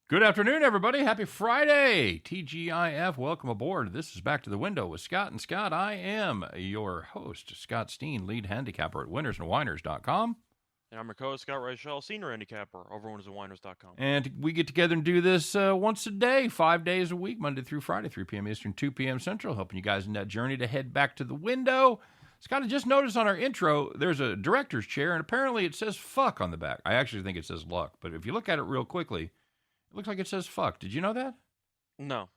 Good afternoon, everybody. Happy Friday. TGIF, welcome aboard. This is Back to the Window with Scott and Scott. I am your host, Scott Steehn, lead handicapper at winnersandwhiners.com. And I'm your co-host, Scott Reichel, senior handicapper over at winnersandwhiners.com. And we get together and do this once a day, 5 days a week, Monday through Friday, 3 p.m. Eastern, 2 p.m. Central, helping you guys in that journey to head back to the window. Scott, I just noticed on our intro, there's a director's chair, and apparently it says fuck on the back. I actually think it says luck, but if you look at it real quickly, it looks like it says fuck. Did you know that? No.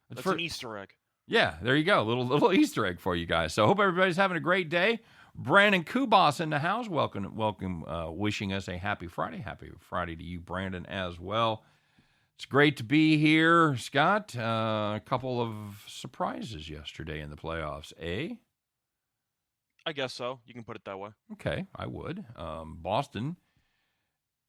That's an Easter egg. Yeah, there you go. Little Easter egg for you guys. So hope everybody's having a great day. Brandon Kubas in the house. Welcome, wishing us a happy Friday. Happy Friday to you, Brandon, as well. It's great to be here, Scott. A couple of surprises yesterday in the playoffs, eh? I guess so. You can put it that way. Okay, I would. Boston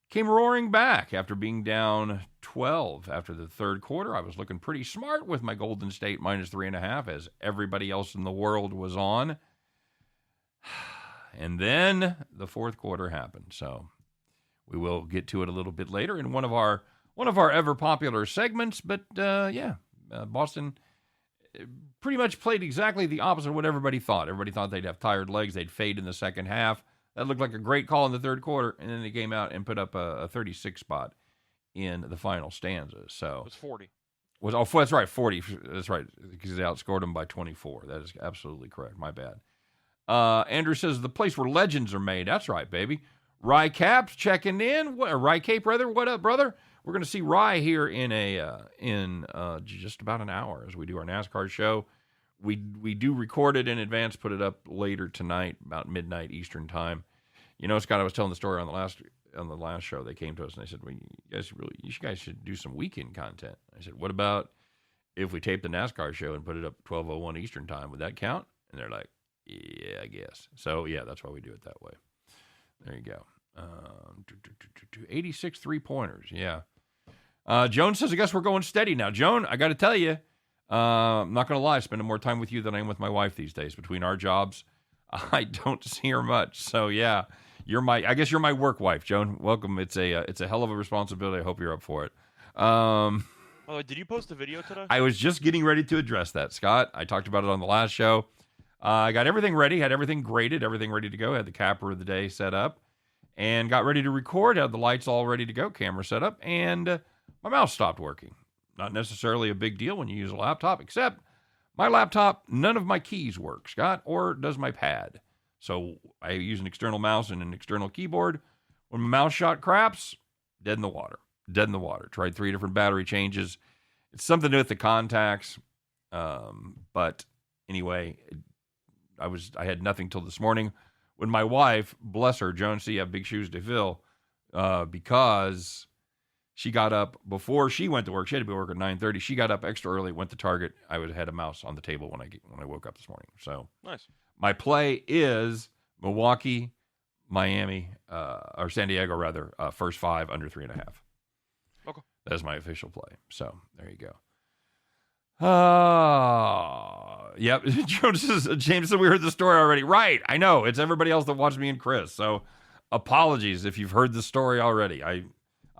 came roaring back after being down 12 after the third quarter. I was looking pretty smart with my Golden State minus 3.5 as everybody else in the world was on. And then the fourth quarter happened. So we will get to it a little bit later in one of our ever popular segments. But Boston pretty much played exactly the opposite of what everybody thought. Everybody thought they'd have tired legs. They'd fade in the second half. That looked like a great call in the third quarter, and then they came out and put up a 36 spot in the final stanza. So it was 40. That's right, 40. That's right, because they outscored them by 24. That is absolutely correct. My bad. Andrew says the place where legends are made. That's right, baby. Rye Caps checking in. Rye Cape, brother. What up, brother? We're going to see Rye here in just about an hour as we do our NASCAR show. We do record it in advance, put it up later tonight, about midnight Eastern time. You know, Scott, I was telling the story on the last show. They came to us and they said, "Well, you guys should do some weekend content." I said, "What about if we tape the NASCAR show and put it up 12:01 Eastern time? Would that count?" And they're like, "Yeah, I guess." So yeah, that's why we do it that way. There you go. 86 3-pointers. Yeah. Joan says, "I guess we're going steady now." Joan, I got to tell you. I'm not going to lie, spending more time with you than I am with my wife these days. Between our jobs, I don't see her much. So yeah, I guess you're my work wife, Joan. Welcome. It's a hell of a responsibility. I hope you're up for it. Did you post a video today? I was just getting ready to address that, Scott. I talked about it on the last show. I got everything ready, had everything graded, everything ready to go, had the capper of the day set up, and got ready to record, had the lights all ready to go, camera set up, and my mouse stopped working. Not necessarily a big deal when you use a laptop, except my laptop, none of my keys work, Scott, or does my pad. So I use an external mouse and an external keyboard. When my mouse shot craps, dead in the water. Dead in the water. Tried 3 different battery changes. It's something to do with the contacts. But anyway, I had nothing till this morning when my wife, bless her, Joan C., have big shoes to fill, because she got up before she went to work. She had to be at work at 9:30. She got up extra early, went to Target. I had a mouse on the table when I woke up this morning. So nice. My play is Milwaukee, Miami, or San Diego rather, first 5 under 3.5. Okay. That is my official play. So there you go. Yep. James said we heard the story already. Right. I know. It's everybody else that watched me and Chris. So apologies if you've heard the story already. I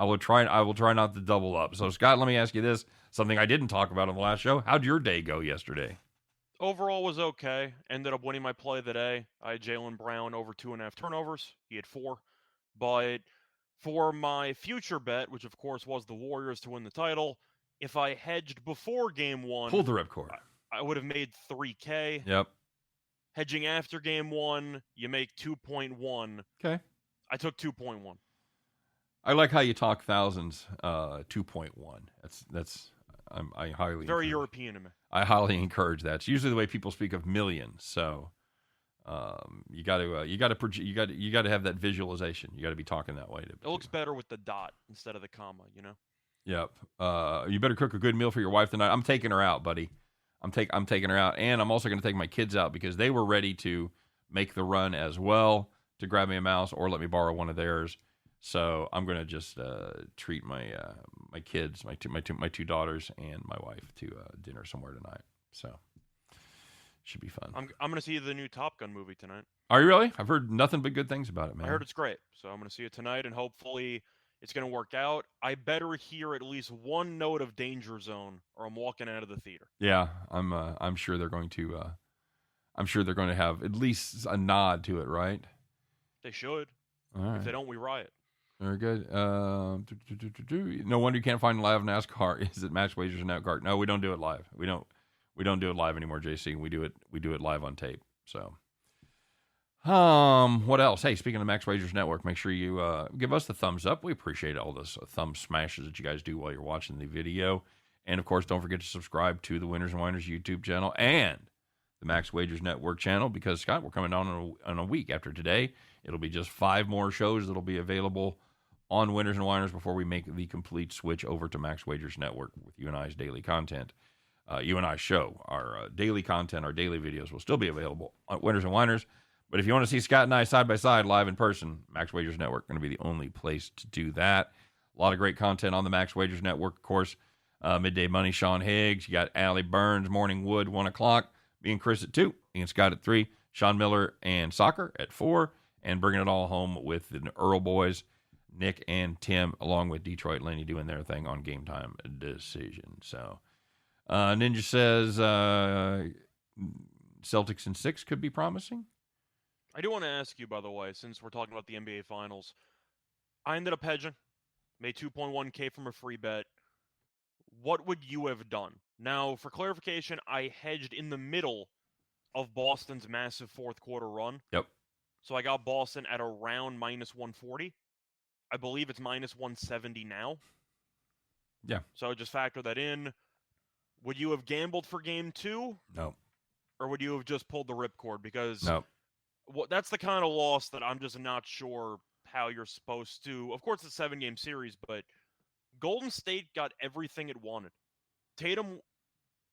will try not to double up. So, Scott, let me ask you this, something I didn't talk about on the last show. How'd your day go yesterday? Overall was okay. Ended up winning my play of the day. I had Jaylen Brown over 2.5 turnovers. He had 4. But for my future bet, which of course was the Warriors to win the title, if I hedged before game 1, pull the ripcord. I would have made $3K. Yep. Hedging after game 1, you make 2.1. Okay. I took 2.1. I like how you talk thousands. 2.1. I highly very European to me. I highly encourage that. It's usually the way people speak of millions. So you got to have that visualization. You got to be talking that way. It looks better with the dot instead of the comma. You know. Yep. You better cook a good meal for your wife tonight. I'm taking her out, buddy. I'm taking her out, and I'm also going to take my kids out because they were ready to make the run as well to grab me a mouse or let me borrow one of theirs. So I'm going to just treat my kids, my two daughters, and my wife to dinner somewhere tonight. So should be fun. I'm going to see the new Top Gun movie tonight. Are you really? I've heard nothing but good things about it, man. I heard it's great. So I'm going to see it tonight, and hopefully it's going to work out. I better hear at least one note of danger zone, or I'm walking out of the theater. Yeah, I'm sure they're going to. I'm sure they're going to have at least a nod to it, right? They should. All right. If they don't, we riot. Very good. No wonder you can't find live NASCAR. Is it Match Wagers and NASCAR? No, we don't do it live. We don't do it live anymore, JC. We do it live on tape. So, what else? Hey, speaking of Max Wagers Network, make sure you give us the thumbs up. We appreciate all those thumb smashes that you guys do while you're watching the video. And of course, don't forget to subscribe to the Winners and Winers YouTube channel and the Max Wagers Network channel, because Scott, we're coming down on a week after today. It'll be just 5 more shows that'll be available on Winners and Winers before we make the complete switch over to Max Wagers Network with you and I's daily content. You and I show our daily content, our daily videos will still be available on Winners and Winers. But if you want to see Scott and I side by side live in person, Max Wagers Network going to be the only place to do that. A lot of great content on the Max Wagers Network, of course. Midday Money, Sean Higgs. You got Allie Burns, Morning Wood, 1 o'clock. Me and Chris at 2. Me and Scott at 3. Sean Miller and Soccer at 4. And bringing it all home with the Earl Boys, Nick and Tim, along with Detroit Lenny doing their thing on Game Time Decision. So, Ninja says Celtics in 6 could be promising. I do want to ask you, by the way, since we're talking about the NBA Finals, I ended up hedging, made $2.1K from a free bet. What would you have done? Now, for clarification, I hedged in the middle of Boston's massive fourth quarter run. Yep. So I got Boston at around minus 140. I believe it's minus 170 now. Yeah. So I would just factor that in. Would you have gambled for game 2? No. Or would you have just pulled the ripcord? Because no. That's the kind of loss that I'm just not sure how you're supposed to. Of course, it's a 7-game series, but Golden State got everything it wanted. Tatum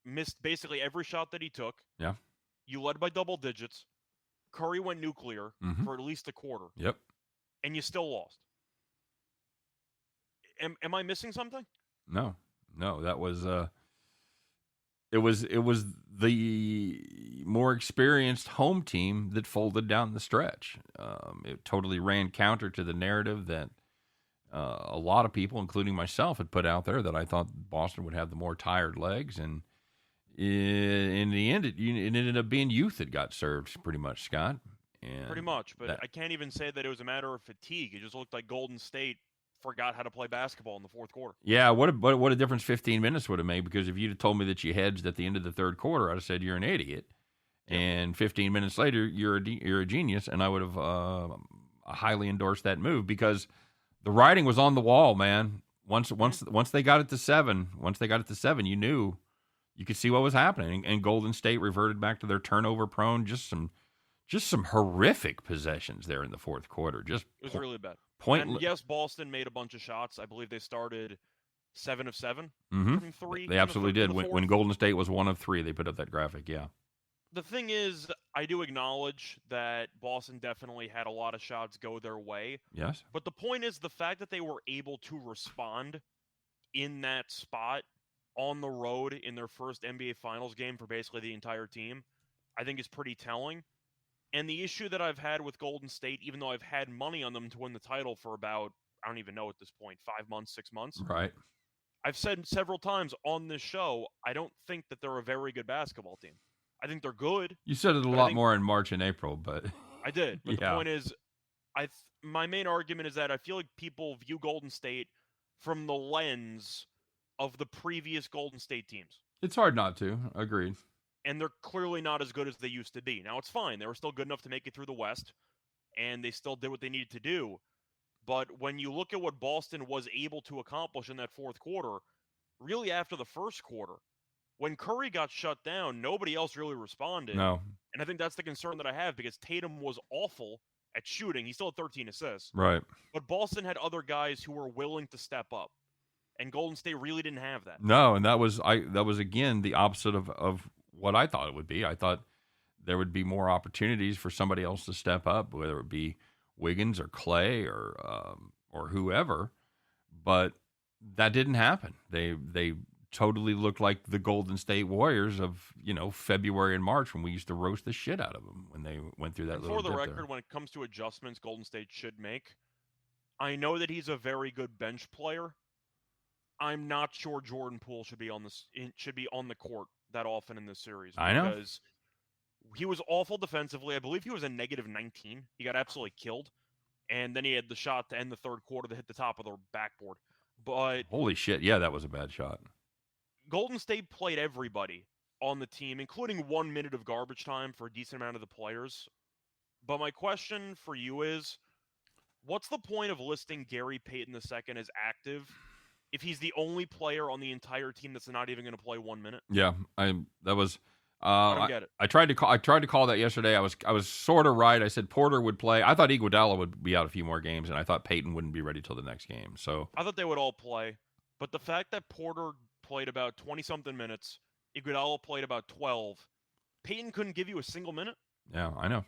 missed basically every shot that he took. Yeah. You led by double digits. Curry went nuclear for at least a quarter. Yep. And you still lost. Am I missing something? No, that was it was the more experienced home team that folded down the stretch. It totally ran counter to the narrative that a lot of people, including myself, had put out there, that I thought Boston would have the more tired legs, and in the end, it ended up being youth that got served pretty much, Scott. And pretty much, but I can't even say that it was a matter of fatigue. It just looked like Golden State forgot how to play basketball in the fourth quarter. Yeah, what a difference 15 minutes would have made, because if you'd have told me that you hedged at the end of the third quarter, I'd have said you're an idiot. Yep. And 15 minutes later, you're a genius, and I would have highly endorsed that move, because the writing was on the wall, man. Once they got it to 7, you knew, you could see what was happening, and Golden State reverted back to their turnover prone, just some horrific possessions there in the fourth quarter. It was really bad. Pointless. And yes, Boston made a bunch of shots. I believe they started 7 of 7 from 3. They absolutely did. When Golden State was 1 of 3, they put up that graphic. Yeah. The thing is, I do acknowledge that Boston definitely had a lot of shots go their way. Yes. But the point is, the fact that they were able to respond in that spot on the road in their first NBA Finals game for basically the entire team, I think is pretty telling. And the issue that I've had with Golden State, even though I've had money on them to win the title for about, I don't even know at this point, 5 months, 6 months. Right. I've said several times on this show, I don't think that they're a very good basketball team. I think they're good. You said it a lot more in March and April, but I did. But yeah. The point is, my main argument is that I feel like people view Golden State from the lens of the previous Golden State teams. It's hard not to. Agreed. And they're clearly not as good as they used to be. Now, it's fine. They were still good enough to make it through the West, and they still did what they needed to do. But when you look at what Boston was able to accomplish in that fourth quarter, really after the first quarter, when Curry got shut down, nobody else really responded. No. And I think that's the concern that I have, because Tatum was awful at shooting. He still had 13 assists. Right. But Boston had other guys who were willing to step up. And Golden State really didn't have that. No, and that was again the opposite of what I thought it would be. I thought there would be more opportunities for somebody else to step up, whether it be Wiggins or Clay or whoever. But that didn't happen. They totally looked like the Golden State Warriors of, February and March, when we used to roast the shit out of them when they went through that little dip there. For the record, when it comes to adjustments Golden State should make, I know that he's a very good bench player. I'm not sure Jordan Poole should be on the court that often in this series I know. because he was awful defensively. I believe he was a negative 19. He got absolutely killed. And then he had the shot to end the third quarter to hit the top of the backboard. But Holy shit. Yeah, that was a bad shot. Golden State played everybody on the team, including 1 minute of garbage time for a decent amount of the players. But my question for you is, what's the point of listing Gary Payton II as active if he's the only player on the entire team that's not even going to play 1 minute? Yeah, I don't get it. I tried to call that yesterday. I was sort of right. I said Porter would play. I thought Iguodala would be out a few more games, and I thought Peyton wouldn't be ready till the next game. So I thought they would all play, but the fact that Porter played about 20-something minutes, Iguodala played about 12, Peyton couldn't give you a single minute? yeah, I know.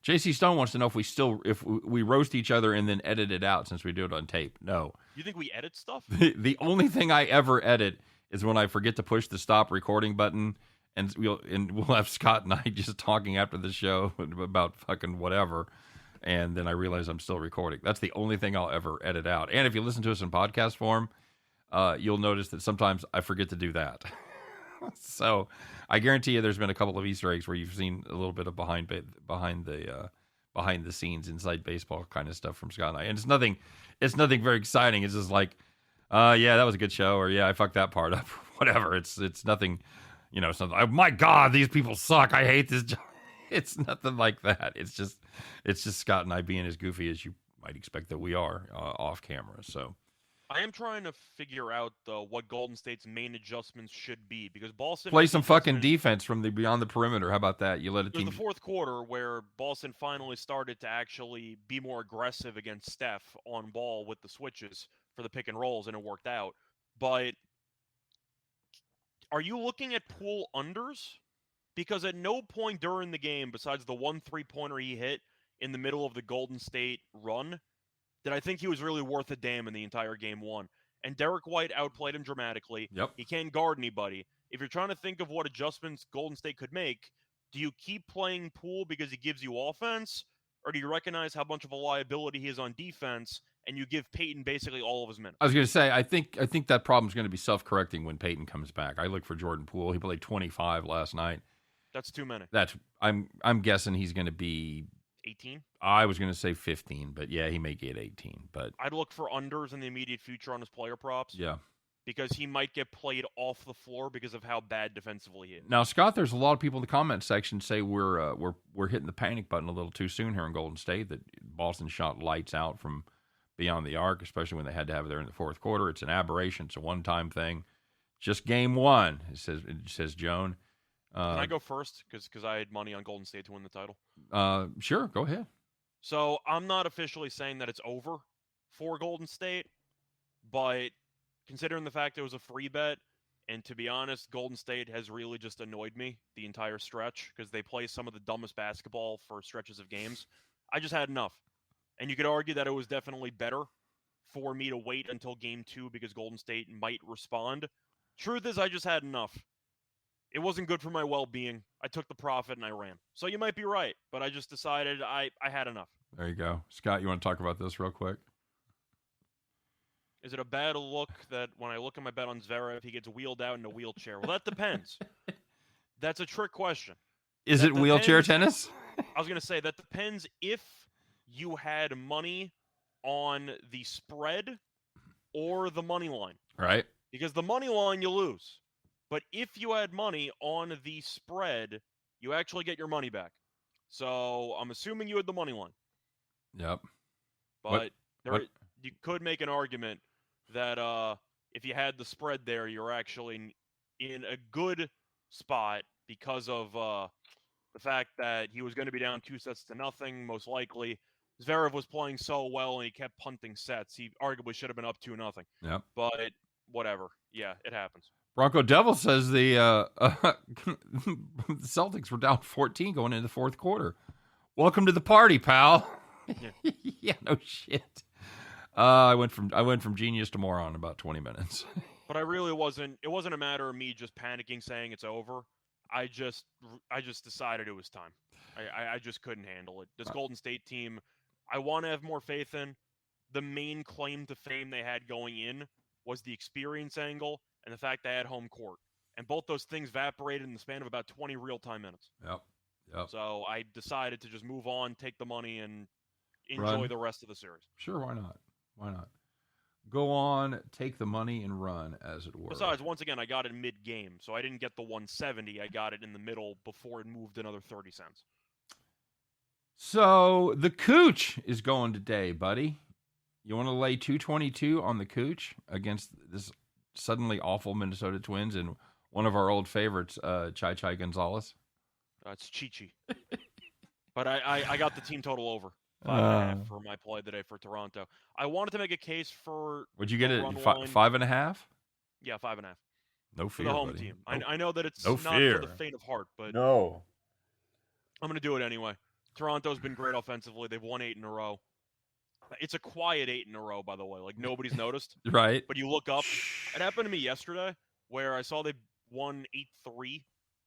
JC Stone wants to know if we roast each other and then edit it out since we do it on tape. No. You think we edit stuff? The only thing I ever edit is when I forget to push the stop recording button, and we'll have Scott and I just talking after the show about fucking whatever, and then I realize I'm still recording. That's the only thing I'll ever edit out. And if you listen to us in podcast form, you'll notice that sometimes I forget to do that. So I guarantee you there's been a couple of Easter eggs where you've seen a little bit of behind the scenes inside baseball kind of stuff from Scott and I. And it's nothing very exciting. It's just like, yeah, that was a good show, or yeah, I fucked that part up, or whatever. It's nothing, it's nothing. Oh, my God, these people suck. I hate this job. It's nothing like that. It's just Scott and I being as goofy as you might expect that we are off camera. So I am trying to figure out, though, what Golden State's main adjustments should be, because Boston... Play some fucking defense from beyond the perimeter. How about that? You let a team... It was the fourth quarter where Boston finally started to actually be more aggressive against Steph on ball with the switches for the pick and rolls, and it worked out. But are you looking at Poole unders? Because at no point during the game, besides the 1 3-pointer he hit in the middle of the Golden State run, did I think he was really worth a damn in the entire game one. And Derek White outplayed him dramatically. Yep. He can't guard anybody. If you're trying to think of what adjustments Golden State could make, do you keep playing Poole because he gives you offense? Or do you recognize how much of a liability he is on defense and you give Peyton basically all of his minutes? I was going to say, I think that problem's going to be self-correcting when Peyton comes back. I look for Jordan Poole. He played 25 last night. That's too many. I'm guessing he's going to be 18? I was going to say 15, but yeah, he may get 18. But I'd look for unders in the immediate future on his player props. Yeah. Because he might get played off the floor because of how bad defensively he is. Now, Scott, there's a lot of people in the comment section say we're hitting the panic button a little too soon here in Golden State, that Boston shot lights out from beyond the arc, especially when they had to have it there in the fourth quarter. It's an aberration. It's a one-time thing. Just game one, it says Joan. Can I go first? Because I had money on Golden State to win the title. Sure, go ahead. So I'm not officially saying that it's over for Golden State, but considering the fact it was a free bet, and to be honest, Golden State has really just annoyed me the entire stretch because they play some of the dumbest basketball for stretches of games. I just had enough. And you could argue that it was definitely better for me to wait until game 2 because Golden State might respond. Truth is, I just had enough. It wasn't good for my well-being. I took the profit and I ran. So you might be right, but I just decided I had enough. There you go. Scott, you want to talk about this real quick? Is it a bad look that when I look at my bet on Zverev, he gets wheeled out in a wheelchair? Well, that depends. That's a trick question. Is it wheelchair tennis? I was going to say, that depends if you had money on the spread or the money line. Right. Because the money line, you lose. But if you had money on the spread, you actually get your money back. So I'm assuming you had the money line. Yep. But you could make an argument that if you had the spread there, you're actually in a good spot because of the fact that he was going to be down 2-0, most likely. Zverev was playing so well and he kept punting sets. He arguably should have been up 2-0. Yep. But whatever. Yeah, it happens. Bronco Devil says the Celtics were down 14 going into the fourth quarter. Welcome to the party, pal. Yeah, yeah, no shit. I went from genius to moron in about 20 minutes. But I really wasn't. It wasn't a matter of me just panicking, saying it's over. I just decided it was time. I just couldn't handle it. This Golden State team, I want to have more faith in. The main claim to fame they had going in was the experience angle and the fact they had home court. And both those things evaporated in the span of about 20 real-time minutes. Yep. So I decided to just move on, take the money, and enjoy Run. the rest of the series. Sure, why not? Why not? Go on, take the money, and run, as it were. Besides, once again, I got it mid-game, so I didn't get the 170. I got it in the middle before it moved another 30 cents. So the Cooch is going today, buddy. You want to lay 222 on the Cooch against this suddenly awful Minnesota Twins and one of our old favorites, Chai Gonzalez? It's Chi-Chi. But I got the team total over. 5.5 for my play today for Toronto. I wanted to make a case for... Would you get it 5.5? Yeah, 5.5. No fear, for the home buddy. team. I know that it's no not fear. for the faint of heart, but no. I'm going to do it anyway. Toronto's been great offensively. They've won 8 in a row. It's a quiet 8 in a row, by the way. Like, nobody's noticed. Right. But you look up. It happened to me yesterday where I saw they won 8-3,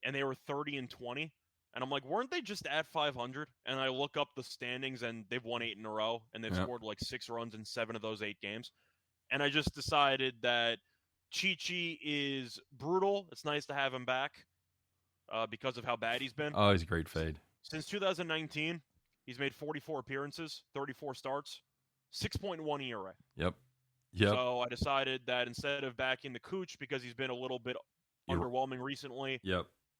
and they were 30-20. And I'm like, weren't they just at 500? And I look up the standings, and they've won 8 in a row, and they've scored like 6 runs in 7 of those 8 games. And I just decided that Chi-Chi is brutal. It's nice to have him back because of how bad he's been. Oh, he's a great fade. Since 2019, he's made 44 appearances, 34 starts, 6.1 ERA. Yep. So I decided that instead of backing the Cooch because he's been a little bit underwhelming recently,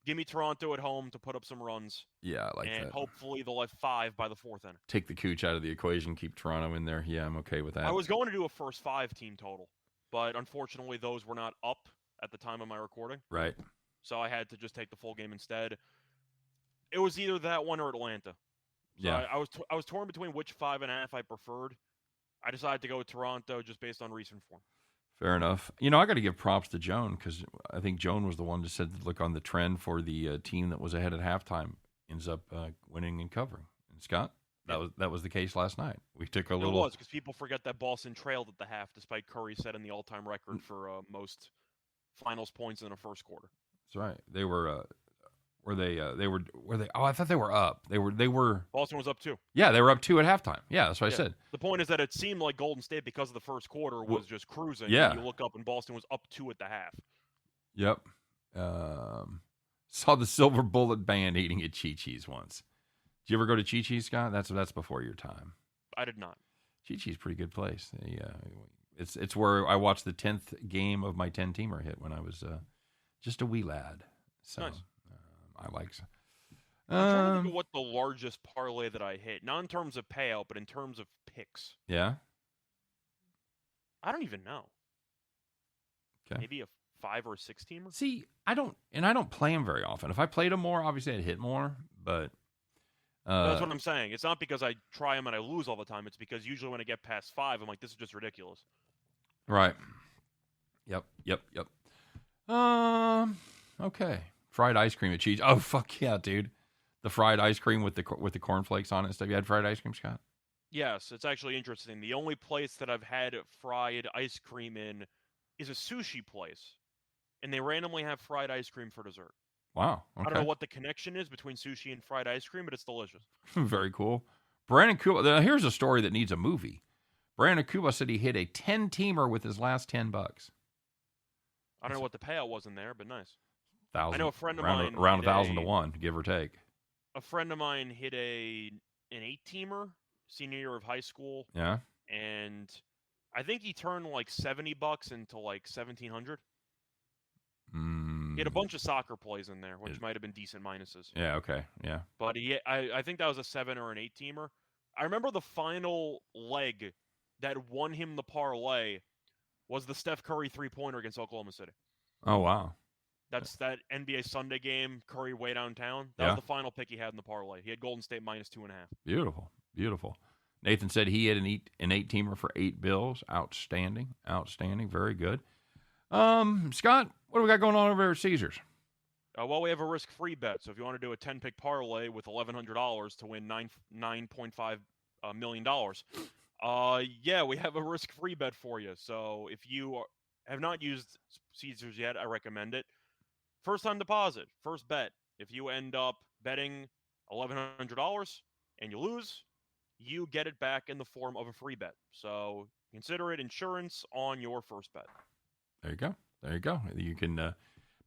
give me Toronto at home to put up some runs. Yeah, I like that. And hopefully they'll have 5 by the 4th inning. Take the Cooch out of the equation, keep Toronto in there. Yeah, I'm okay with that. I was going to do a first 5 team total, but unfortunately those were not up at the time of my recording. Right. So I had to just take the full game instead. It was either that one or Atlanta. So yeah. I was torn between which 5.5 I preferred. I decided to go with Toronto just based on recent form. Fair enough. You know, I got to give props to Joan because I think Joan was the one that said to look on the trend for the team that was ahead at halftime ends up winning and covering. And Scott, that was the case last night. We took a little. It was because people forget that Boston trailed at the half, despite Curry setting the all-time record for most finals points in a first quarter. That's right. They were. Were they? Oh, I thought they were up. They were. Boston was up 2. Yeah, they were up 2 at halftime. Yeah, that's what I said. The point is that it seemed like Golden State, because of the first quarter, was just cruising. Yeah. And you look up and Boston was up 2 at the half. Yep. Saw the Silver Bullet Band eating at Chi-Chi's once. Did you ever go to Chi-Chi's, Scott? That's before your time. I did not. Chi-Chi's a pretty good place. It's where I watched the 10th game of my 10-teamer hit when I was just a wee lad. So. Nice. I like. I'm trying to think of what the largest parlay that I hit, not in terms of payout, but in terms of picks. Yeah. I don't even know. Okay. Maybe a 5 or 6 teamer. See, I don't play them very often. If I played them more, obviously I'd hit more. But that's what I'm saying. It's not because I try them and I lose all the time. It's because usually when I get past 5, I'm like, this is just ridiculous. Right. Yep. Okay. Fried ice cream at cheese. Oh, fuck yeah, dude. The fried ice cream with the cornflakes on it and stuff. You had fried ice cream, Scott? Yes, it's actually interesting. The only place that I've had fried ice cream in is a sushi place. And they randomly have fried ice cream for dessert. Wow. Okay. I don't know what the connection is between sushi and fried ice cream, but it's delicious. Very cool. Brandon Kuba. Now, here's a story that needs a movie. Brandon Kuba said he hit a 10-teamer with his last $10. I don't know what the payout was in there, but nice. 1,000. I know a friend of mine around 1,000 to 1, give or take. A friend of mine hit an 8-teamer senior year of high school. Yeah. And I think he turned like $70 into like 1,700. He had a bunch of soccer plays in there, which might have been decent minuses. Yeah. Okay. Yeah. But I think that was a 7 or an 8-teamer. I remember the final leg that won him the parlay was the Steph Curry 3-pointer against Oklahoma City. Oh wow. That's that NBA Sunday game, Curry way downtown. That was the final pick he had in the parlay. He had Golden State -2.5. Beautiful. Nathan said he had an 8-teamer for $8. Outstanding. Very good. Scott, what do we got going on over at Caesars? Well, we have a risk-free bet. So if you want to do a 10-pick parlay with $1,100 to win $9.5 million, we have a risk-free bet for you. So if you have not used Caesars yet, I recommend it. First-time deposit, first bet. If you end up betting $1,100 and you lose, you get it back in the form of a free bet. So consider it insurance on your first bet. There you go. There you go. You can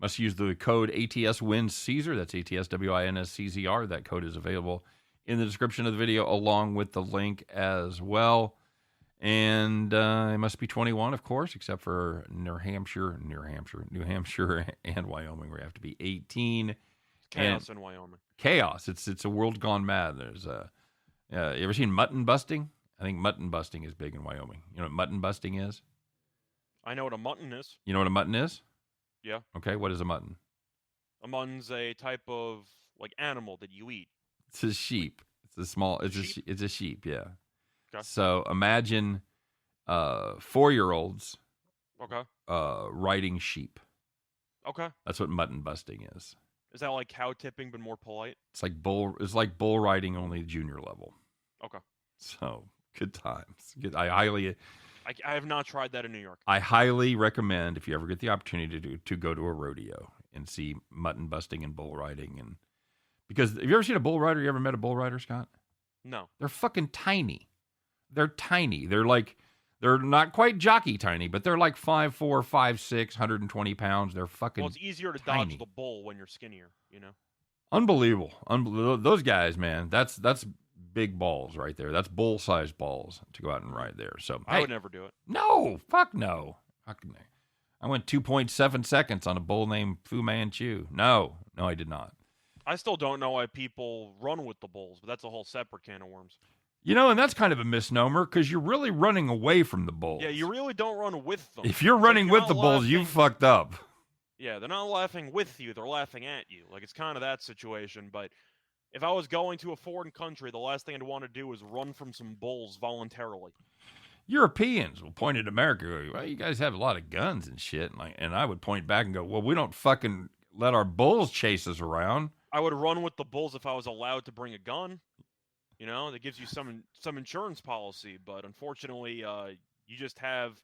must use the code ATSWINSCZR. That's ATSWINSCZR. That code is available in the description of the video along with the link as well. And it must be 21, of course, except for New Hampshire, and Wyoming, where you have to be 18. Chaos in Wyoming. Chaos. It's a world gone mad. There's you ever seen mutton busting? I think mutton busting is big in Wyoming. You know what mutton busting is? I know what a mutton is. You know what a mutton is? Yeah. Okay, what is a mutton? A mutton's a type of animal that you eat. It's a sheep. It's a sheep, yeah. Okay. So imagine 4-year-olds riding sheep. Okay. That's what mutton busting is. Is that like cow tipping but more polite? It's like bull riding, only junior level. Okay. So good times. I have not tried that in New York. I highly recommend, if you ever get the opportunity to go to a rodeo and see mutton busting and bull riding. And because have you ever seen a bull rider? You ever met a bull rider, Scott? No. They're fucking tiny. They're tiny. They're not quite jockey tiny, but they're like 5'4", 5'6", 120 pounds. They're fucking Well, it's easier to tiny. dodge the bull when you're skinnier, you know? Unbelievable. Those guys, man, that's big balls right there. That's bull-sized balls to go out and ride there. So I would never do it. No. Fuck no. I went 2.7 seconds on a bull named Fu Manchu. No, I did not. I still don't know why people run with the bulls, but that's a whole separate can of worms. You know, and that's kind of a misnomer because you're really running away from the bulls. Yeah, you really don't run with them. If you're running with the bulls, you fucked up. Yeah, they're not laughing with you. They're laughing at you. It's kind of that situation. But if I was going to a foreign country, the last thing I'd want to do is run from some bulls voluntarily. Europeans will point at America. Well, you guys have a lot of guns and shit. And I would point back and go, well, we don't fucking let our bulls chase us around. I would run with the bulls if I was allowed to bring a gun. You know, that gives you some insurance policy, but unfortunately, you just have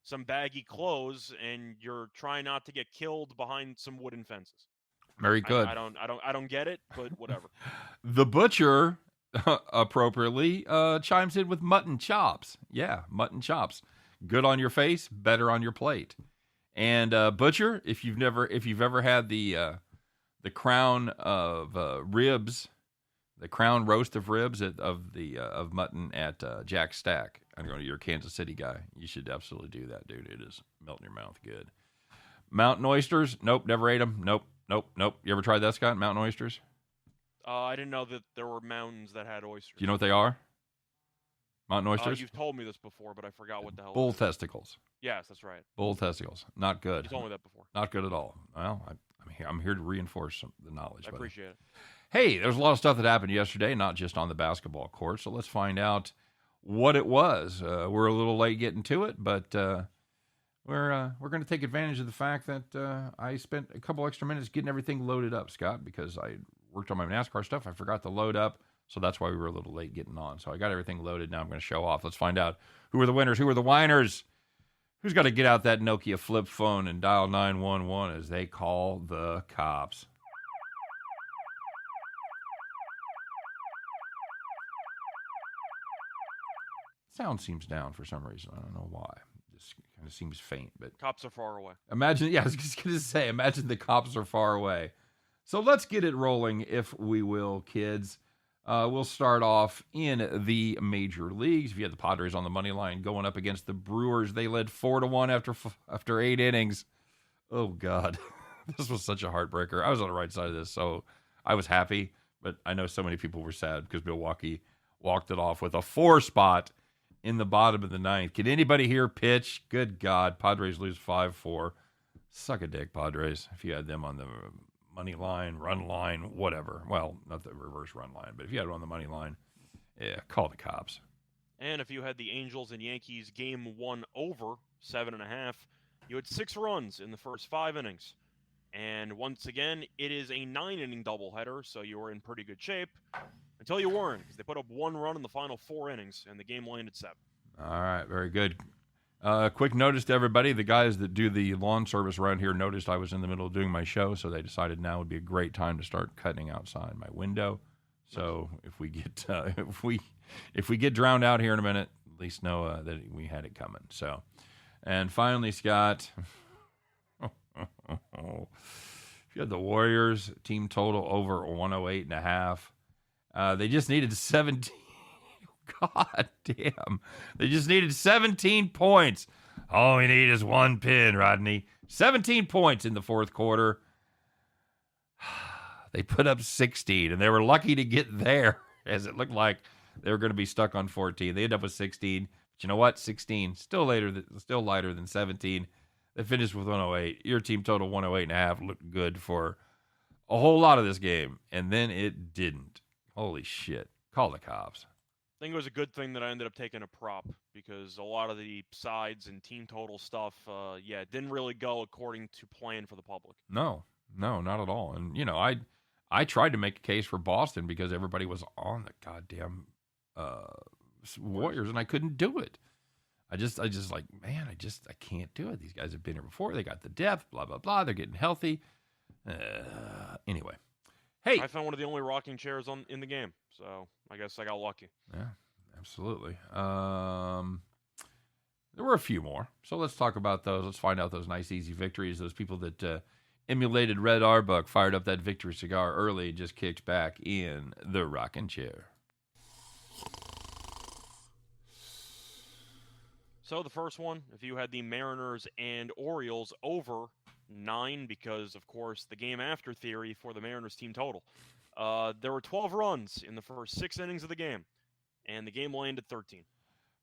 some baggy clothes, and you're trying not to get killed behind some wooden fences. Very good. I don't get it, but whatever. The butcher appropriately chimes in with mutton chops. Yeah, mutton chops. Good on your face, better on your plate. And butcher, if you've ever had the crown of ribs. The crown roast of ribs of mutton at Jack Stack. I'm going to your Kansas City guy. You should absolutely do that, dude. It is melt in your mouth good. Mountain oysters? Nope, never ate them. Nope. You ever tried that, Scott? Mountain oysters? I didn't know that there were mountains that had oysters. Do you know what they are? Mountain oysters? You've told me this before, but I forgot what the hell. Bull testicles. Yes, that's right. Bull testicles. Not good. You told me that before. Not good at all. Well, I'm here to reinforce the knowledge. I appreciate it. Hey, there's a lot of stuff that happened yesterday, not just on the basketball court. So let's find out what it was. We're a little late getting to it, but we're going to take advantage of the fact that I spent a couple extra minutes getting everything loaded up, Scott, because I worked on my NASCAR stuff. I forgot to load up, so that's why we were a little late getting on. So I got everything loaded. Now I'm going to show off. Let's find out who are the winners, who are the whiners, who's got to get out that Nokia flip phone and dial 911 as they call the cops. Sound seems down for some reason. I don't know why. This kind of seems faint, but cops are far away. I was just going to say, imagine the cops are far away. So let's get it rolling, if we will, kids. We'll start off in the major leagues. If you had the Padres on the money line going up against the Brewers, they led 4-1 after 8 innings. Oh God, this was such a heartbreaker. I was on the right side of this, so I was happy, but I know so many people were sad because Milwaukee walked it off with a 4 spot in the bottom of the 9th. Can anybody here pitch? Good God. Padres lose 5-4. Suck a dick, Padres, if you had them on the money line, run line, whatever. Well, not the reverse run line, but if you had it on the money line, yeah, call the cops. And if you had the Angels and Yankees game 1 over 7.5, you had 6 runs in the first 5 innings. And once again, it is a 9-inning doubleheader, so you were in pretty good shape. Until you weren't, because they put up 1 run in the final 4 innings, and the game landed 7. All right, very good. Quick notice to everybody. The guys that do the lawn service around here noticed I was in the middle of doing my show, so they decided now would be a great time to start cutting outside my window. So if we get if we get drowned out here in a minute, at least know that we had it coming. So, and finally, Scott, if you had the Warriors team total over 108.5, they just needed 17. God damn, they just needed 17 points. All we need is one pin, Rodney. 17 points in the fourth quarter. They put up 16, and they were lucky to get there, as it looked like they were going to be stuck on 14. They ended up with 16. But you know what? 16, still lighter than 17. They finished with 108. Your team total 108.5 looked good for a whole lot of this game, and then it didn't. Holy shit. Call the cops. I think it was a good thing that I ended up taking a prop because a lot of the sides and team total stuff, it didn't really go according to plan for the public. No, not at all. And, I tried to make a case for Boston because everybody was on the goddamn Warriors, and I couldn't do it. I can't do it. These guys have been here before. They got the depth, blah, blah, blah. They're getting healthy. Anyway. Hey. I found one of the only rocking chairs in the game, so I guess I got lucky. Yeah, absolutely. There were a few more, so let's talk about those. Let's find out those nice, easy victories. Those people that emulated Red Arbuck, fired up that victory cigar early, just kicked back in the rocking chair. So the first one, if you had the Mariners and Orioles over 9, because, of course, the game after theory for the Mariners team total. There were 12 runs in the first 6 innings of the game, and the game landed 13.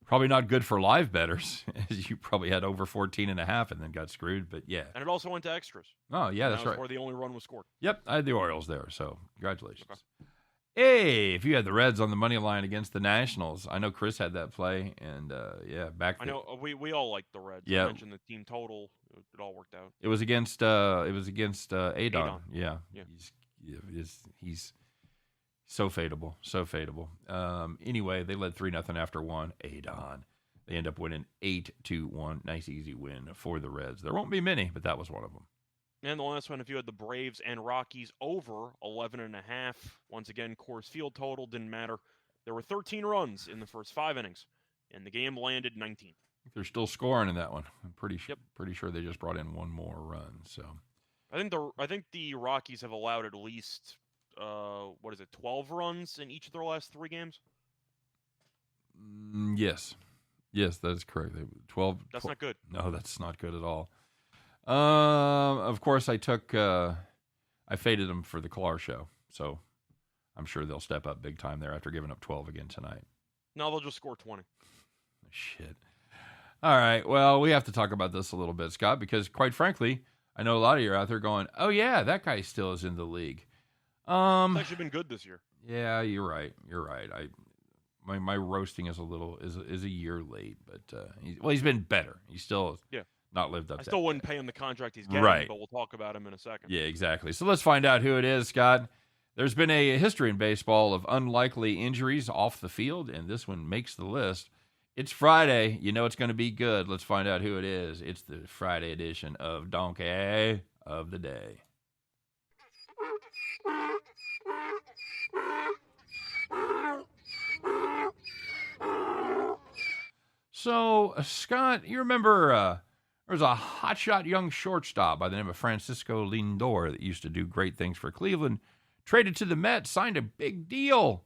Probably not good for live bettors, as you probably had over 14.5 and then got screwed, but yeah. And it also went to extras. Oh, yeah, that's right. Where the only run was scored. Yep, I had the Orioles there, so congratulations. Okay. Hey, if you had the Reds on the money line against the Nationals, I know Chris had that play, and I know we all liked the Reds. Yeah. I mentioned the team total; it all worked out. It was against Adon. Yeah. He's so fadeable, so fadeable. Anyway, they led 3-0 after one. Adon. They end up winning 8-1. Nice easy win for the Reds. There won't be many, but that was one of them. And the last one, if you had the Braves and Rockies over 11.5, once again, Coors Field total didn't matter. There were 13 runs in the first 5 innings, and the game landed 19. They're still scoring in that one. I'm pretty sure they just brought in one more run. So, I think the Rockies have allowed at least 12 runs in each of their last 3 games. Yes, that is correct. 12. That's not good. No, that's not good at all. Of course, I faded them for the Clark show, so I'm sure they'll step up big time there after giving up 12 again tonight. No, they'll just score 20. Shit. All right, well, we have to talk about this a little bit, Scott, because quite frankly, I know a lot of you are out there going, oh yeah, that guy still is in the league. It's actually been good this year. Yeah, you're right. My roasting is a year late, but he's been better. He's still not lived up to it. I still wouldn't pay him the contract he's getting, right. But we'll talk about him in a second. Yeah, exactly. So let's find out who it is, Scott. There's been a history in baseball of unlikely injuries off the field, and this one makes the list. It's Friday. You know it's going to be good. Let's find out who it is. It's the Friday edition of Donkey of the Day. So, Scott, you remember there was a hotshot young shortstop by the name of Francisco Lindor that used to do great things for Cleveland, traded to the Mets, signed a big deal,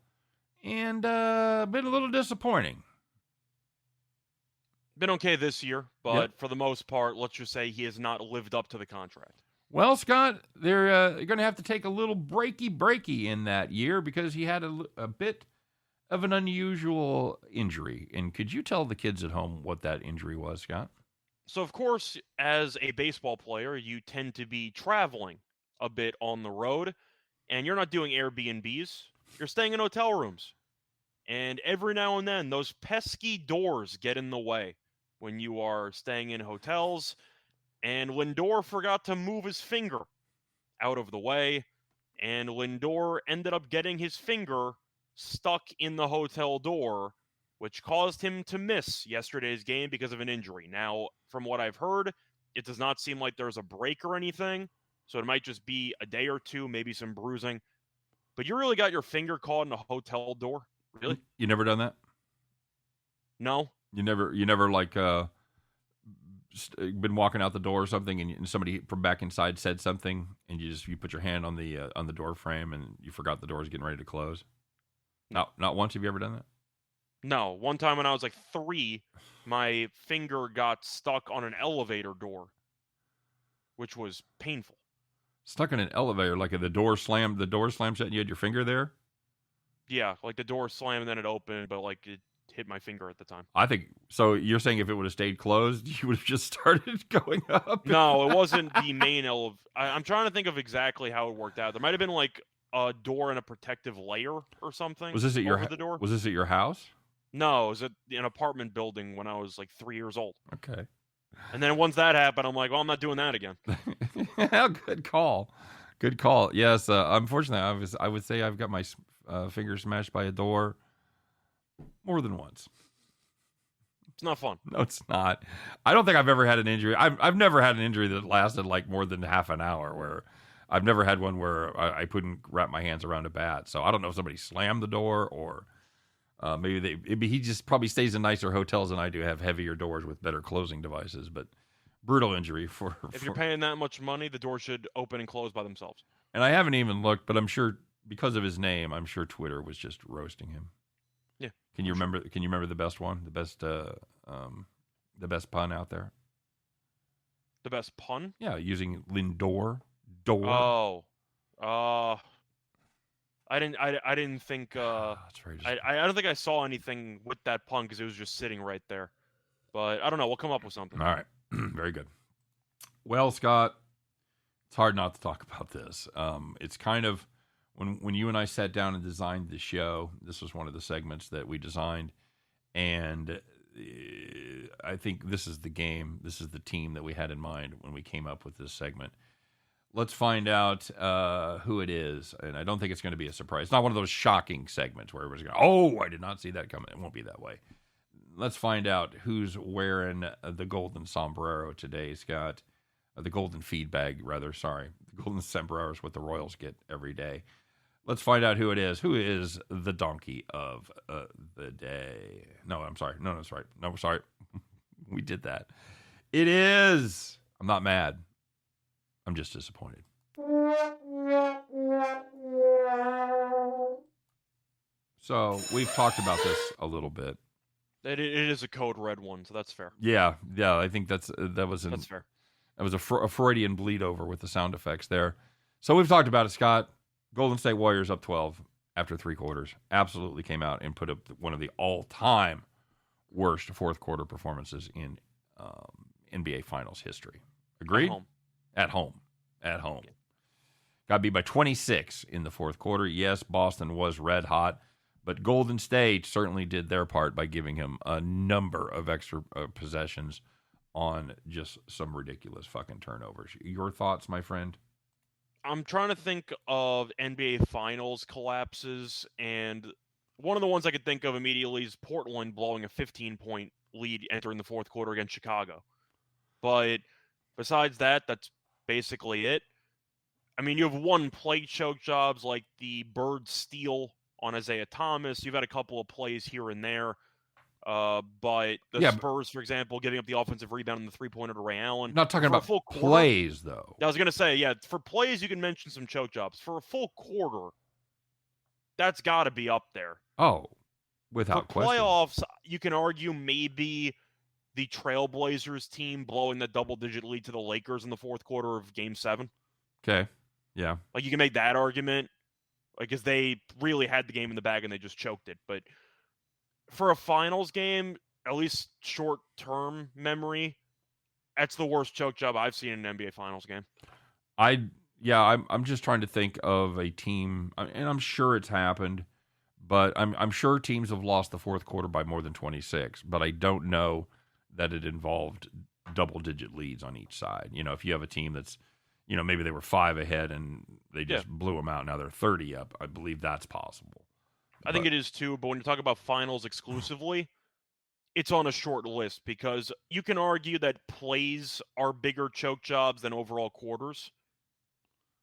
and been a little disappointing. Been okay this year, but for the most part, let's just say he has not lived up to the contract. Well, Scott, they're going to have to take a little breaky in that year because he had a bit of an unusual injury. And could you tell the kids at home what that injury was, Scott? So, of course, as a baseball player, you tend to be traveling a bit on the road, and you're not doing Airbnbs. You're staying in hotel rooms. And every now and then, those pesky doors get in the way when you are staying in hotels. And Lindor forgot to move his finger out of the way, and Lindor ended up getting his finger stuck in the hotel door, which caused him to miss yesterday's game because of an injury. Now, from what I've heard, it does not seem like there's a break or anything, so it might just be a day or two, maybe some bruising. But you really got your finger caught in a hotel door? Really? You never done that? No. You never like been walking out the door or something, and somebody from back inside said something, and you put your hand on the door frame, and you forgot the door was getting ready to close. Not once have you ever done that? No. One time when I was like 3, my finger got stuck on an elevator door, which was painful. Stuck in an elevator, like the door slammed shut, and you had your finger there. Yeah, like the door slammed and then it opened, but like it hit my finger at the time. I think so. You're saying if it would have stayed closed, you would have just started going up? No, it wasn't the main elevator. I'm trying to think of exactly how it worked out. There might have been like a door and a protective layer or something. Was this at your the door? Was this at your house? No, it was at an apartment building when I was like 3 years old. Okay. And then once that happened, I'm like, well, I'm not doing that again. Good call. Good call. Yes. Unfortunately, I would say I've got my finger smashed by a door more than once. It's not fun. No, it's not. I don't think I've ever had an injury. I've never had an injury that lasted like more than half an hour. Where I've never had one where I couldn't wrap my hands around a bat. So I don't know if somebody slammed the door or maybe he just probably stays in nicer hotels than I do, have heavier doors with better closing devices. But brutal injury If you're paying that much money, the door should open and close by themselves. And I haven't even looked, but I'm sure because of his name, I'm sure Twitter was just roasting him. Yeah. Can you remember? Can you remember the best one? The best pun out there? The best pun? Yeah, using Lindor. Door. Oh. I didn't think. That's right. I don't think I saw anything with that pun because it was just sitting right there. But I don't know. We'll come up with something. All right. Very good. Well, Scott, it's hard not to talk about this. It's kind of when you and I sat down and designed the show. This was one of the segments that we designed, and I think this is the game. This is the team that we had in mind when we came up with this segment. Let's find out who it is, and I don't think it's going to be a surprise. It's not one of those shocking segments where everybody's going, "Oh, I did not see that coming." It won't be that way. Let's find out who's wearing the golden sombrero today, Scott. The golden feed bag, rather. Sorry, the golden sombrero is what the Royals get every day. Let's find out who it is. Who is the donkey of the day? No, I'm sorry. No, that's right. No, sorry. We did that. It is. I'm not mad. I'm just disappointed. So we've talked about this a little bit. It is a code red one, so that's fair. Yeah. I think that's fair. That was a Freudian bleed over with the sound effects there. So we've talked about it, Scott. Golden State Warriors up 12 after 3 quarters. Absolutely came out and put up one of the all-time worst fourth quarter performances in NBA Finals history. Agreed? At home. Yeah. Got beat by 26 in the fourth quarter. Yes, Boston was red hot, but Golden State certainly did their part by giving him a number of extra possessions on just some ridiculous fucking turnovers. Your thoughts, my friend? I'm trying to think of NBA Finals collapses, and one of the ones I could think of immediately is Portland blowing a 15-point lead entering the fourth quarter against Chicago. But besides that, that's basically it. I mean, you have one play choke jobs like the Bird steal on Isaiah Thomas. You've had a couple of plays here and there. But the Spurs, for example, giving up the offensive rebound and the three-pointer to Ray Allen. Not talking about plays, though. I was going to say, yeah, for plays, you can mention some choke jobs. For a full quarter, that's got to be up there. Oh, without question. For playoffs, you can argue maybe the Trailblazers team blowing the double-digit lead to the Lakers in the fourth quarter of Game 7. Okay, yeah. Like, you can make that argument, because they really had the game in the bag and they just choked it. But for a finals game, at least short-term memory, that's the worst choke job I've seen in an NBA Finals game. I'm just trying to think of a team, and I'm sure it's happened, but I'm sure teams have lost the fourth quarter by more than 26, but I don't know that it involved double-digit leads on each side. You know, if you have a team that's, you know, maybe they were 5 ahead and they just blew them out, now they're 30 up, I believe that's possible. I think it is too, but when you talk about finals exclusively, it's on a short list because you can argue that plays are bigger choke jobs than overall quarters.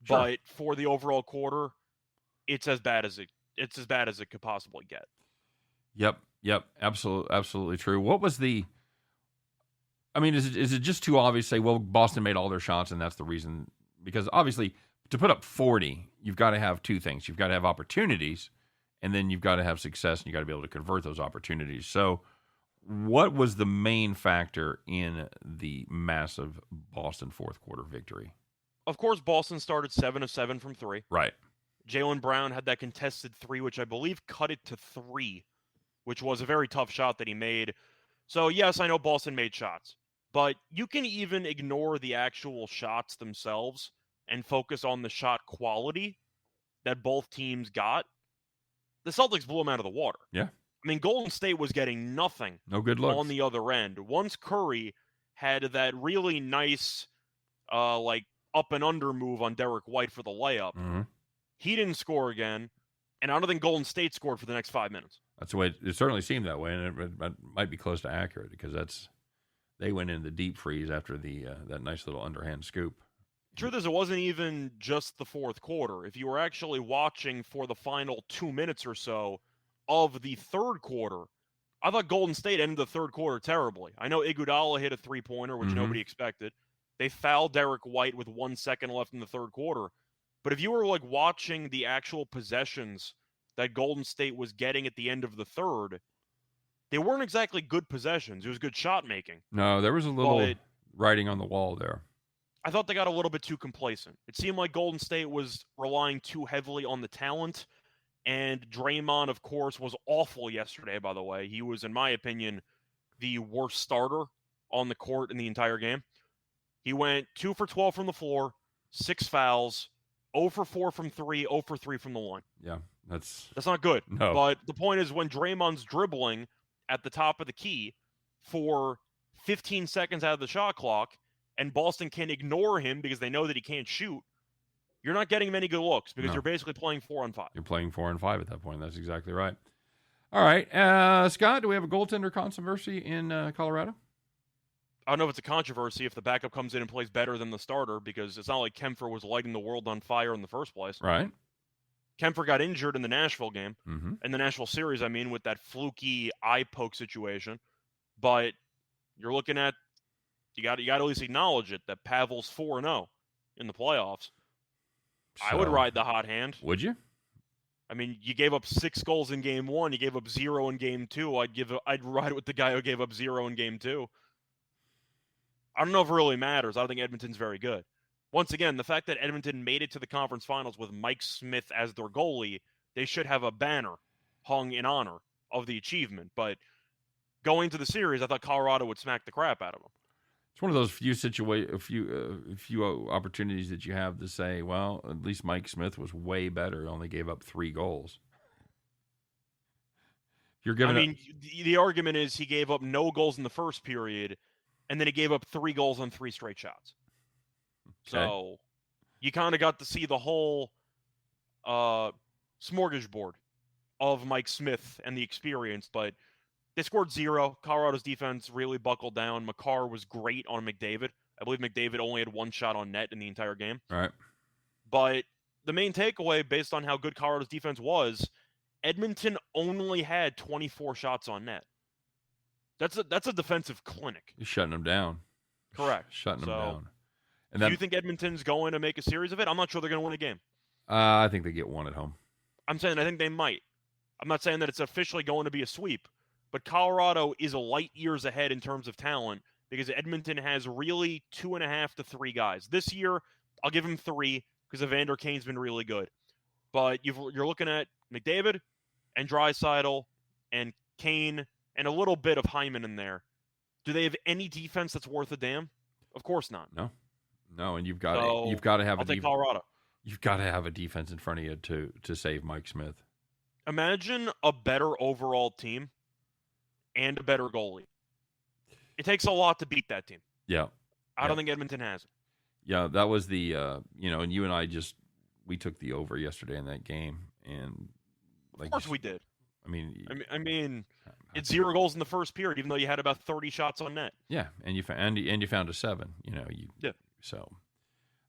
Sure. But for the overall quarter, it's as bad as it could possibly get. Yep. Absolutely true. What was the? I mean, is it just too obvious to say, well, Boston made all their shots and that's the reason? Because obviously, to put up 40, you've got to have two things. You've got to have opportunities, and then you've got to have success, and you got to be able to convert those opportunities. So, what was the main factor in the massive Boston fourth quarter victory? Of course, Boston started 7 of 7 from 3. Right. Jaylen Brown had that contested 3, which I believe cut it to 3, which was a very tough shot that he made. So, yes, I know Boston made shots, but you can even ignore the actual shots themselves and focus on the shot quality that both teams got. The Celtics blew them out of the water. Yeah. I mean, Golden State was getting nothing No good looks on the other end. Once Curry had that really nice, up and under move on Derek White for the layup, he didn't score again, and I don't think Golden State scored for the next 5 minutes. That's the way it certainly seemed that way, and it might be close to accurate because they went in the deep freeze after that nice little underhand scoop. Truth is, it wasn't even just the fourth quarter. If you were actually watching for the final 2 minutes or so of the third quarter, I thought Golden State ended the third quarter terribly. I know Iguodala hit a three-pointer, which nobody expected. They fouled Derek White with 1 second left in the third quarter. But if you were watching the actual possessions that Golden State was getting at the end of the third, they weren't exactly good possessions. It was good shot making. No, there was a little writing on the wall there. I thought they got a little bit too complacent. It seemed like Golden State was relying too heavily on the talent, and Draymond, of course, was awful yesterday, by the way. He was, in my opinion, the worst starter on the court in the entire game. He went 2 for 12 from the floor, 6 fouls, 0 for 4 from 3, 0 for 3 from the line. Yeah, that's not good. No. But the point is, when Draymond's dribbling at the top of the key for 15 seconds out of the shot clock, and Boston can ignore him because they know that he can't shoot, you're not getting many good looks because you're basically playing 4-on-5. You're playing 4-on-5 at that point. That's exactly right. All right. Scott, do we have a goaltender controversy in Colorado? I don't know if it's a controversy if the backup comes in and plays better than the starter, because it's not like Kempfer was lighting the world on fire in the first place. Right. Kempfer got injured in the Nashville game, in the Nashville series, with that fluky eye poke situation. But you're looking at, you got to at least acknowledge it, that Pavel's 4-0 in the playoffs. So, I would ride the hot hand. Would you? I mean, you gave up 6 goals in game 1. You gave up 0 in game 2. I'd ride with the guy who gave up 0 in game 2. I don't know if it really matters. I don't think Edmonton's very good. Once again, the fact that Edmonton made it to the conference finals with Mike Smith as their goalie, they should have a banner hung in honor of the achievement. But going to the series, I thought Colorado would smack the crap out of them. It's one of those few opportunities that you have to say, well, at least Mike Smith was way better. Only gave up 3 goals. The argument is he gave up no goals in the first period, and then he gave up 3 goals on 3 straight shots. Okay. So you kind of got to see the whole smorgasbord of Mike Smith and the experience, but they scored 0. Colorado's defense really buckled down. Makar was great on McDavid. I believe McDavid only had 1 shot on net in the entire game. All right. But the main takeaway, based on how good Colorado's defense was, Edmonton only had 24 shots on net. That's a defensive clinic. You're shutting them down. Correct. Shutting them down. And do you think Edmonton's going to make a series of it? I'm not sure they're going to win a game. I think they get 1 at home. I'm saying I think they might. I'm not saying that it's officially going to be a sweep, but Colorado is a light years ahead in terms of talent because Edmonton has really 2.5 to 3 guys. This year, I'll give him 3 because Evander Kane's been really good. But you're looking at McDavid and Draisaitl and Kane and a little bit of Hyman in there. Do they have any defense that's worth a damn? Of course not. No, and you've got to have I'll take Colorado. You've got to have a defense in front of you to save Mike Smith. Imagine a better overall team and a better goalie. It takes a lot to beat that team. Yeah. I don't think Edmonton has it. Yeah, that was the and you and I we took the over yesterday in that game, and of course we did. I mean, it's 0 goals in the first period, even though you had about 30 shots on net. Yeah, and you found a 7. Yeah. So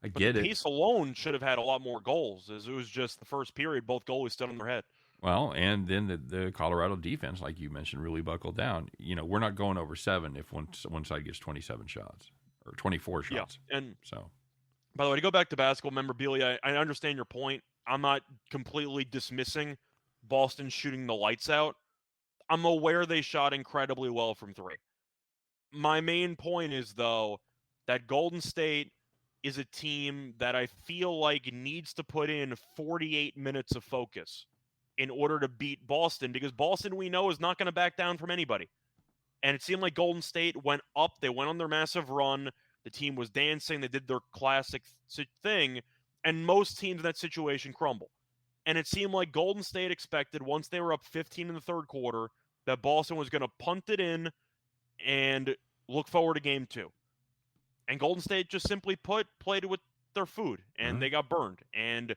I But the get it. pace alone should have had a lot more goals, as it was just the first period, both goalies stood on their head. Well, and then the Colorado defense, like you mentioned, really buckled down. We're not going over 7 if one side gets 27 shots or 24 shots. Yeah, and so by the way, to go back to basketball memorabilia, I understand your point. I'm not completely dismissing Boston shooting the lights out. I'm aware they shot incredibly well from 3. My main point is, though, that Golden State is a team that I feel like needs to put in 48 minutes of focus in order to beat Boston, because Boston, we know, is not going to back down from anybody. And it seemed like Golden State went up. They went on their massive run. The team was dancing. They did their classic thing. And most teams in that situation crumble. And it seemed like Golden State expected, once they were up 15 in the third quarter, that Boston was going to punt it in and look forward to game 2. And Golden State just simply played with their food, and they got burned. And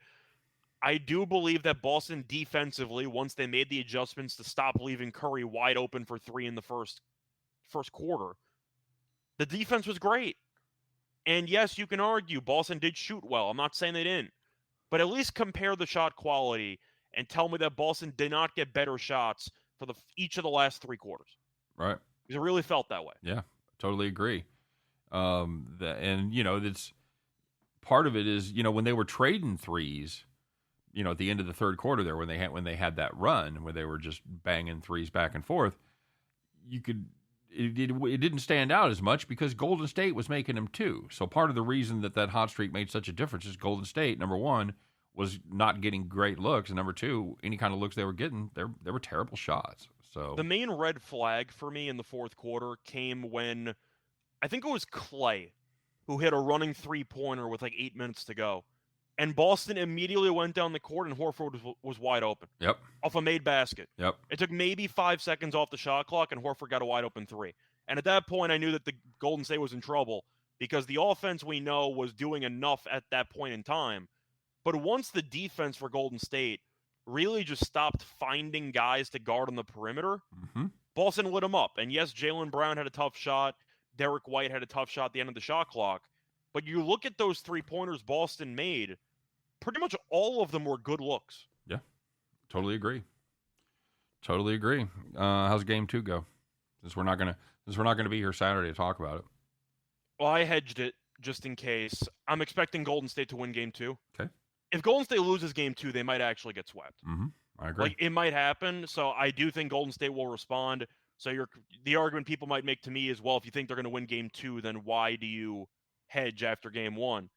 I do believe that Boston defensively, once they made the adjustments to stop leaving Curry wide open for 3 in the first quarter, the defense was great. And yes, you can argue Boston did shoot well. I'm not saying they didn't. But at least compare the shot quality and tell me that Boston did not get better shots for each of the last 3 quarters. Right. Because it really felt that way. Yeah, totally agree. That's part of it is, when they were trading threes, at the end of the third quarter there, when they had that run where they were just banging threes back and forth, it didn't stand out as much because Golden State was making them too. So part of the reason that hot streak made such a difference is Golden State, number one, was not getting great looks, and number two, any kind of looks they were getting, they were terrible shots. So the main red flag for me in the fourth quarter came when I think it was Clay who hit a running 3-pointer with like 8 minutes to go. And Boston immediately went down the court, and Horford was wide open. Yep. Off a made basket. Yep. It took maybe 5 seconds off the shot clock, and Horford got a wide open 3. And at that point, I knew that the Golden State was in trouble because the offense, we know, was doing enough at that point in time. But once the defense for Golden State really just stopped finding guys to guard on the perimeter, Boston lit them up. And yes, Jaylen Brown had a tough shot. Derek White had a tough shot at the end of the shot clock. But you look at those 3-pointers Boston made, pretty much all of them were good looks. Yeah, totally agree. How's game 2 go? Since we're not gonna be here Saturday to talk about it. Well, I hedged it just in case. I'm expecting Golden State to win game 2. Okay. If Golden State loses game 2, they might actually get swept. I agree. Like, it might happen. So I do think Golden State will respond. So the argument people might make to me is, well, if you think they're going to win game 2, then why do you hedge after game 1?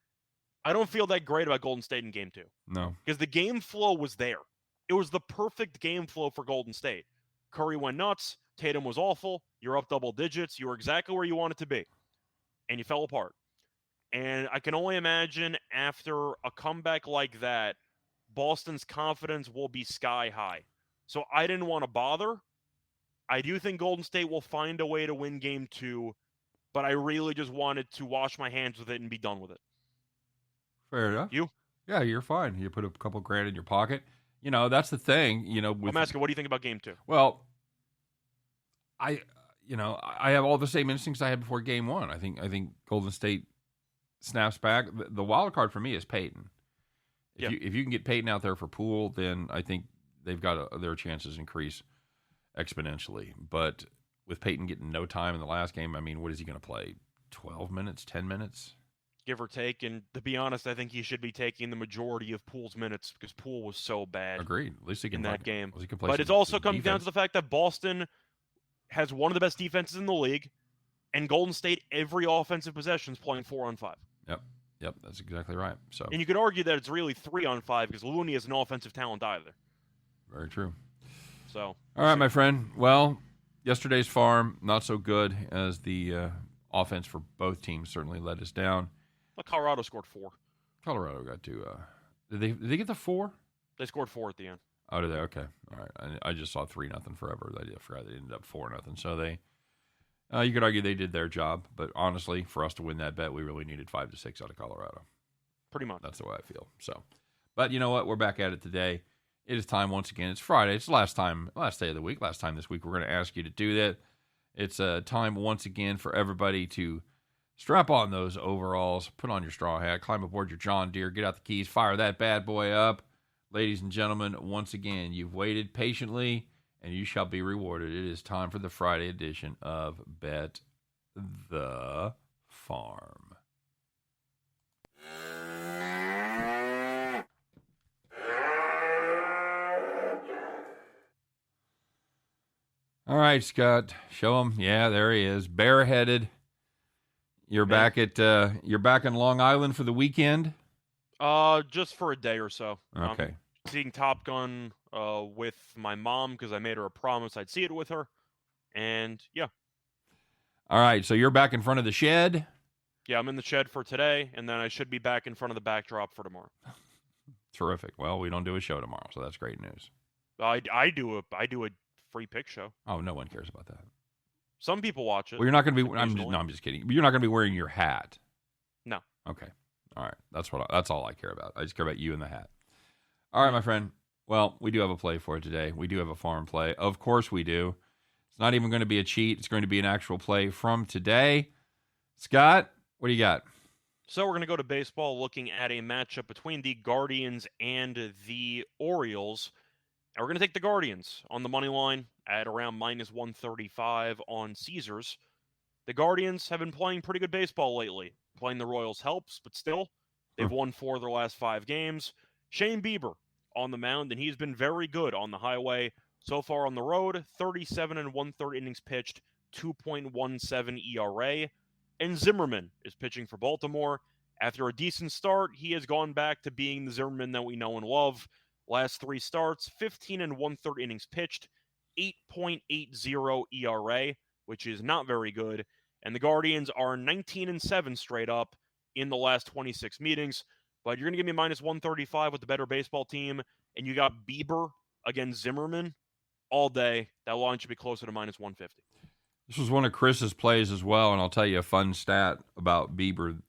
I don't feel that great about Golden State in game 2. No. Because the game flow was there. It was the perfect game flow for Golden State. Curry went nuts. Tatum was awful. You're up double digits. You were exactly where you wanted to be. And you fell apart. And I can only imagine after a comeback like that, Boston's confidence will be sky high. So I didn't want to bother. I do think Golden State will find a way to win game 2, but I really just wanted to wash my hands with it and be done with it. Fair enough. You? Yeah, you're fine. You put a couple grand in your pocket. That's the thing. I'm asking, what do you think about game 2? Well, I have all the same instincts I had before game 1. I think Golden State snaps back. The wild card for me is Peyton. If you can get Peyton out there for Poole, then I think they've got their chances increase exponentially. But with Peyton getting no time in the last game, I mean, what is he going to play? 12 minutes, 10 minutes? Give or take. And to be honest, I think he should be taking the majority of Poole's minutes because Poole was so bad. Agreed. At least he can in that game. He can play. But it also comes down to the fact that Boston has one of the best defenses in the league, and Golden State, every offensive possession is playing 4-on-5. Yep, that's exactly right. So, and you could argue that it's really 3-on-5 because Looney is an offensive talent either. Very true. So, all right, my friend. Well, yesterday's farm not so good as the offense for both teams certainly let us down. Well, Colorado scored 4. Colorado got to. Did they get the 4? They scored 4 at the end. Oh, did they? Okay, all right. I just saw 3-0 forever. I forgot they ended up 4-0. So they. You could argue they did their job, but honestly, for us to win that bet, we really needed 5 to 6 out of Colorado. Pretty much. That's the way I feel. So, but you know what? We're back at it today. It is time once again. It's Friday. It's the last day of the week. Last time this week, we're going to ask you to do that. It's time once again for everybody to Strap on those overalls, put on your straw hat, climb aboard your John Deere, get out the keys, fire that bad boy up. Ladies and gentlemen, once again, you've waited patiently and you shall be rewarded. It is time for the Friday edition of Bet the Farm. All right, Scott, show him. Yeah, there he is, bareheaded. You're back in Long Island for the weekend? Just for a day or so. Okay. Seeing Top Gun with my mom because I made her a promise I'd see it with her. And yeah. All right, so you're back in front of the shed? Yeah, I'm in the shed for today, and then I should be back in front of the backdrop for tomorrow. Terrific. Well, we don't do a show tomorrow, so that's great news. I do a free pick show. Oh, no one cares about that. Some people watch it. Well, you're not going to be. I'm just kidding. But you're not going to be wearing your hat. No. Okay. All right. That's all I care about. I just care about you and the hat. All right, my friend. Well, we do have a play for it today. We do have a farm play. Of course we do. It's not even going to be a cheat. It's going to be an actual play from today. Scott, what do you got? So we're going to go to baseball, looking at a matchup between the Guardians and the Orioles. And we're going to take the Guardians on the money line at around minus 135 on Caesars. The Guardians have been playing pretty good baseball lately. Playing the Royals helps, but still, they've won 4 of their last 5 games. Shane Bieber on the mound, and he's been very good on the highway. So far on the road, 37 and 1/3 innings pitched, 2.17 ERA. And Zimmerman is pitching for Baltimore. After a decent start, he has gone back to being the Zimmerman that we know and love. Last 3 starts, 15 and 1/3 innings pitched, 8.80 ERA, which is not very good. And the Guardians are 19 and 7 straight up in the last 26 meetings. But you're going to give me minus 135 with the better baseball team, and you got Bieber against Zimmerman all day. That line should be closer to minus 150. This was one of Chris's plays as well, and I'll tell you a fun stat about Bieber.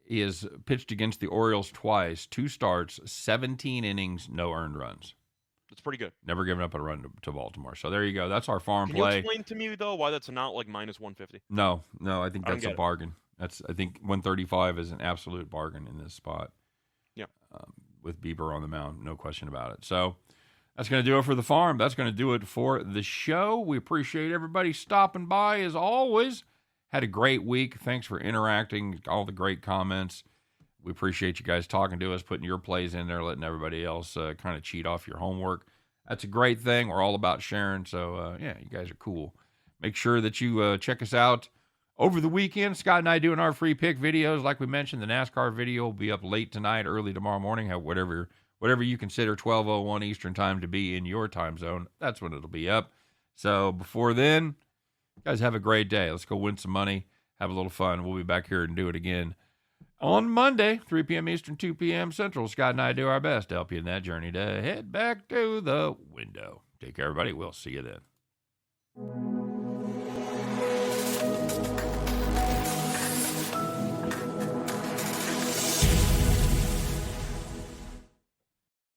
He has pitched against the Orioles twice, 2 starts, 17 innings, no earned runs. That's pretty good. Never given up a run to Baltimore. So there you go. That's our farm Can play. you explain to me, though, why that's not like minus 150? No, I think that's a bargain. I think 135 is an absolute bargain in this spot. Yeah. With Bieber on the mound, no question about it. So that's going to do it for the farm. That's going to do it for the show. We appreciate everybody stopping by as always. Had a great week. Thanks for interacting, all the great comments. We appreciate you guys talking to us, putting your plays in there, letting everybody else kind of cheat off your homework. That's a great thing. We're all about sharing. So, yeah, you guys are cool. Make sure that you check us out over the weekend. Scott and I doing our free pick videos. Like we mentioned, the NASCAR video will be up late tonight, early tomorrow morning, whatever you consider 12:01 Eastern time to be in your time zone. That's when it'll be up. So before then, guys, have a great day. Let's go win some money, have a little fun. We'll be back here and do it again on Monday, 3 p.m. Eastern, 2 p.m. Central. Scott and I do our best to help you in that journey to head back to the window. Take care, everybody. We'll see you then.